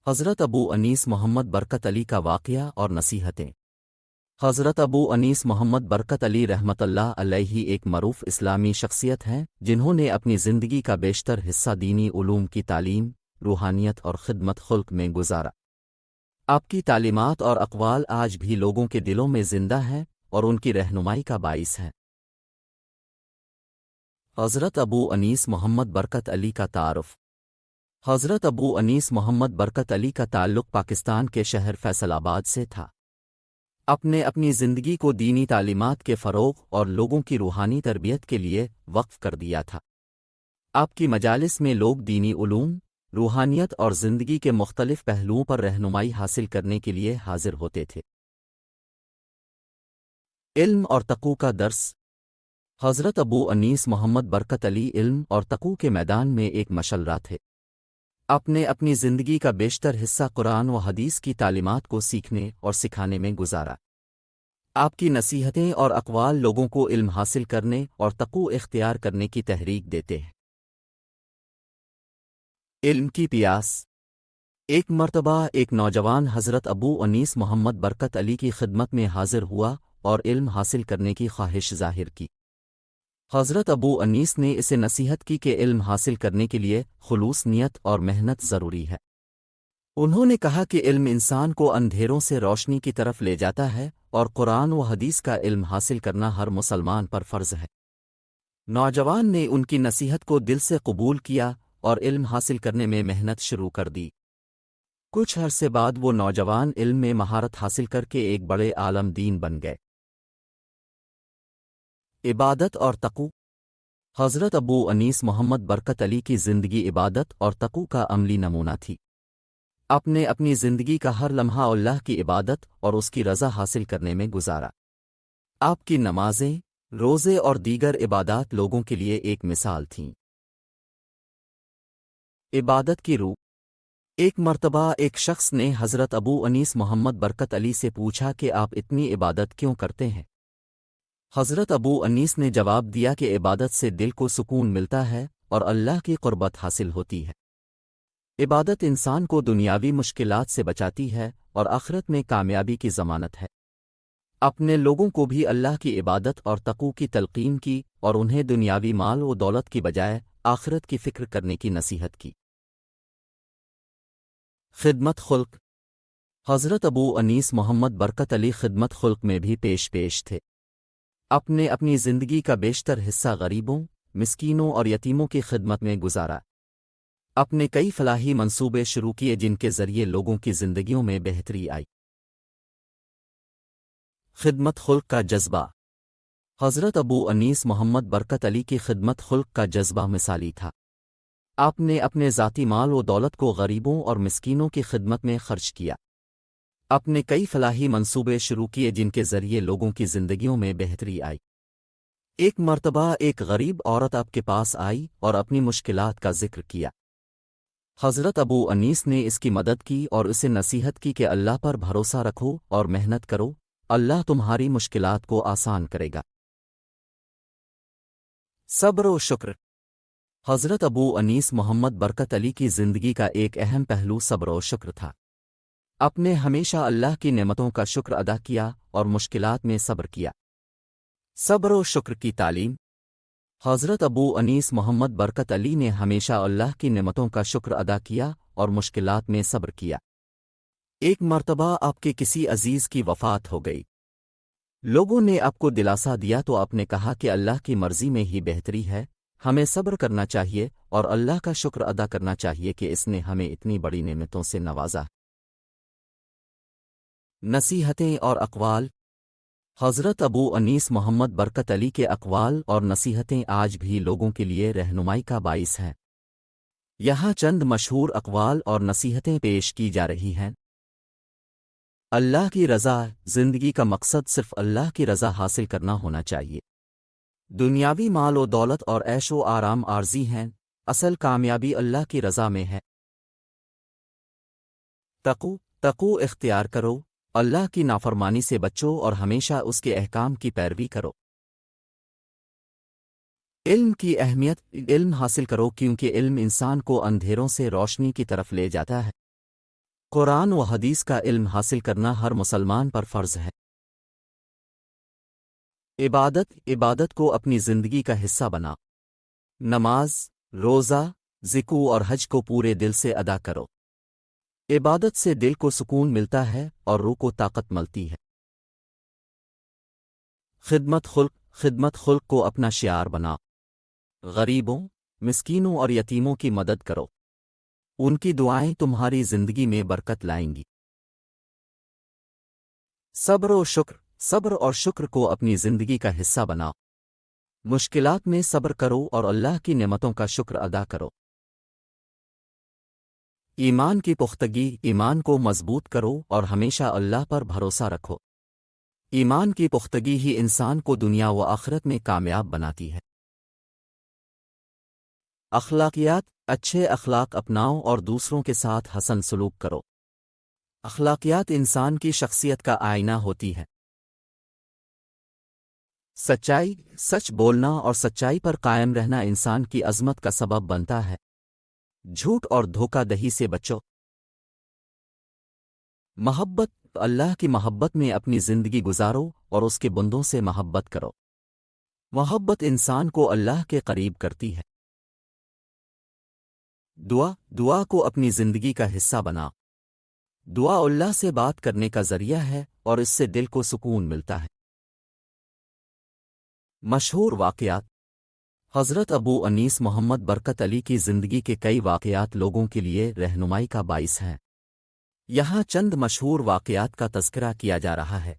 حضرت ابو انیس محمد برکت علی کا واقعہ اور نصیحتیں۔ حضرت ابو انیس محمد برکت علی رحمۃ اللہ علیہ ایک معروف اسلامی شخصیت ہیں جنہوں نے اپنی زندگی کا بیشتر حصہ دینی علوم کی تعلیم، روحانیت اور خدمت خلق میں گزارا۔ آپ کی تعلیمات اور اقوال آج بھی لوگوں کے دلوں میں زندہ ہیں اور ان کی رہنمائی کا باعث ہیں۔ حضرت ابو انیس محمد برکت علی کا تعارف۔ حضرت ابو انیس محمد برکت علی کا تعلق پاکستان کے شہر فیصل آباد سے تھا۔ اپنی زندگی کو دینی تعلیمات کے فروغ اور لوگوں کی روحانی تربیت کے لیے وقف کر دیا تھا۔ آپ کی مجالس میں لوگ دینی علوم، روحانیت اور زندگی کے مختلف پہلوؤں پر رہنمائی حاصل کرنے کے لیے حاضر ہوتے تھے۔ علم اور تقوی کا درس۔ حضرت ابو انیس محمد برکت علی علم اور تقوی کے میدان میں ایک مشعلہ تھے۔ اپنی زندگی کا بیشتر حصہ قرآن و حدیث کی تعلیمات کو سیکھنے اور سکھانے میں گزارا۔ آپ کی نصیحتیں اور اقوال لوگوں کو علم حاصل کرنے اور تقوی اختیار کرنے کی تحریک دیتے ہیں۔ علم کی پیاس۔ ایک مرتبہ ایک نوجوان حضرت ابو انیس محمد برکت علی کی خدمت میں حاضر ہوا اور علم حاصل کرنے کی خواہش ظاہر کی۔ حضرت ابو انیس نے اسے نصیحت کی کہ علم حاصل کرنے کے لیے خلوص نیت اور محنت ضروری ہے۔ انہوں نے کہا کہ علم انسان کو اندھیروں سے روشنی کی طرف لے جاتا ہے اور قرآن و حدیث کا علم حاصل کرنا ہر مسلمان پر فرض ہے۔ نوجوان نے ان کی نصیحت کو دل سے قبول کیا اور علم حاصل کرنے میں محنت شروع کر دی۔ کچھ عرصے بعد وہ نوجوان علم میں مہارت حاصل کر کے ایک بڑے عالم دین بن گئے۔ عبادت اور تقوی۔ حضرت ابو انیس محمد برکت علی کی زندگی عبادت اور تقوی کا عملی نمونہ تھی۔ اپنی زندگی کا ہر لمحہ اللہ کی عبادت اور اس کی رضا حاصل کرنے میں گزارا۔ آپ کی نمازیں، روزے اور دیگر عبادات لوگوں کے لیے ایک مثال تھیں۔ عبادت کی روح۔ ایک مرتبہ ایک شخص نے حضرت ابو انیس محمد برکت علی سے پوچھا کہ آپ اتنی عبادت کیوں کرتے ہیں؟ حضرت ابو انیس نے جواب دیا کہ عبادت سے دل کو سکون ملتا ہے اور اللہ کی قربت حاصل ہوتی ہے۔ عبادت انسان کو دنیاوی مشکلات سے بچاتی ہے اور آخرت میں کامیابی کی ضمانت ہے۔ اپنے لوگوں کو بھی اللہ کی عبادت اور تقوی کی تلقین کی اور انہیں دنیاوی مال و دولت کی بجائے آخرت کی فکر کرنے کی نصیحت کی۔ خدمت خلق۔ حضرت ابو انیس محمد برکت علی خدمت خلق میں بھی پیش تھے۔ اپنی زندگی کا بیشتر حصہ غریبوں، مسکینوں اور یتیموں کی خدمت میں گزارا۔ اپنے کئی فلاحی منصوبے شروع کیے جن کے ذریعے لوگوں کی زندگیوں میں بہتری آئی۔ خدمت خلق کا جذبہ۔ حضرت ابو انیس محمد برکت علی کی خدمت خلق کا جذبہ مثالی تھا۔ آپ نے اپنے ذاتی مال و دولت کو غریبوں اور مسکینوں کی خدمت میں خرچ کیا۔ اپنے کئی فلاحی منصوبے شروع کیے جن کے ذریعے لوگوں کی زندگیوں میں بہتری آئی۔ ایک مرتبہ ایک غریب عورت آپ کے پاس آئی اور اپنی مشکلات کا ذکر کیا۔ حضرت ابو انیس نے اس کی مدد کی اور اسے نصیحت کی کہ اللہ پر بھروسہ رکھو اور محنت کرو، اللہ تمہاری مشکلات کو آسان کرے گا۔ صبر و شکر۔ حضرت ابو انیس محمد برکت علی کی زندگی کا ایک اہم پہلو صبر و شکر تھا۔ آپ نے ہمیشہ اللہ کی نعمتوں کا شکر ادا کیا اور مشکلات میں صبر کیا۔ صبر و شکر کی تعلیم۔ حضرت ابو انیس محمد برکت علی نے ہمیشہ اللہ کی نعمتوں کا شکر ادا کیا اور مشکلات میں صبر کیا۔ ایک مرتبہ آپ کے کسی عزیز کی وفات ہو گئی۔ لوگوں نے آپ کو دلاسا دیا تو آپ نے کہا کہ اللہ کی مرضی میں ہی بہتری ہے، ہمیں صبر کرنا چاہیے اور اللہ کا شکر ادا کرنا چاہیے کہ اس نے ہمیں اتنی بڑی نعمتوں سے نوازا۔ نصیحتیں اور اقوال۔ حضرت ابو انیس محمد برکت علی کے اقوال اور نصیحتیں آج بھی لوگوں کے لیے رہنمائی کا باعث ہیں۔ یہاں چند مشہور اقوال اور نصیحتیں پیش کی جا رہی ہیں۔ اللہ کی رضا۔ زندگی کا مقصد صرف اللہ کی رضا حاصل کرنا ہونا چاہیے۔ دنیاوی مال و دولت اور عیش و آرام عارضی ہیں، اصل کامیابی اللہ کی رضا میں ہے۔ تقوی اختیار کرو، اللہ کی نافرمانی سے بچو اور ہمیشہ اس کے احکام کی پیروی کرو۔ علم کی اہمیت۔ علم حاصل کرو کیونکہ علم انسان کو اندھیروں سے روشنی کی طرف لے جاتا ہے۔ قرآن و حدیث کا علم حاصل کرنا ہر مسلمان پر فرض ہے۔ عبادت کو اپنی زندگی کا حصہ بنا۔ نماز، روزہ، ذکر اور حج کو پورے دل سے ادا کرو۔ عبادت سے دل کو سکون ملتا ہے اور روح کو طاقت ملتی ہے۔ خدمت خلق کو اپنا شعار بنا۔ غریبوں، مسکینوں اور یتیموں کی مدد کرو۔ ان کی دعائیں تمہاری زندگی میں برکت لائیں گی۔ صبر اور شکر کو اپنی زندگی کا حصہ بنا۔ مشکلات میں صبر کرو اور اللہ کی نعمتوں کا شکر ادا کرو۔ ایمان کی پختگی، ایمان کو مضبوط کرو اور ہمیشہ اللہ پر بھروسہ رکھو۔ ایمان کی پختگی ہی انسان کو دنیا و آخرت میں کامیاب بناتی ہے۔ اخلاقیات، اچھے اخلاق اپناؤ اور دوسروں کے ساتھ حسن سلوک کرو۔ اخلاقیات انسان کی شخصیت کا آئینہ ہوتی ہے۔ سچ بولنا اور سچائی پر قائم رہنا انسان کی عظمت کا سبب بنتا ہے۔ جھوٹ اور دھوکہ دہی سے بچو۔ اللہ کی محبت میں اپنی زندگی گزارو اور اس کے بندوں سے محبت کرو۔ محبت انسان کو اللہ کے قریب کرتی ہے۔ دعا کو اپنی زندگی کا حصہ بنا۔ دعا اللہ سے بات کرنے کا ذریعہ ہے اور اس سے دل کو سکون ملتا ہے۔ مشہور واقعات۔ حضرت ابو انیس محمد برکت علی کی زندگی کے کئی واقعات لوگوں کے لیے رہنمائی کا باعث ہیں۔ یہاں چند مشہور واقعات کا تذکرہ کیا جا رہا ہے۔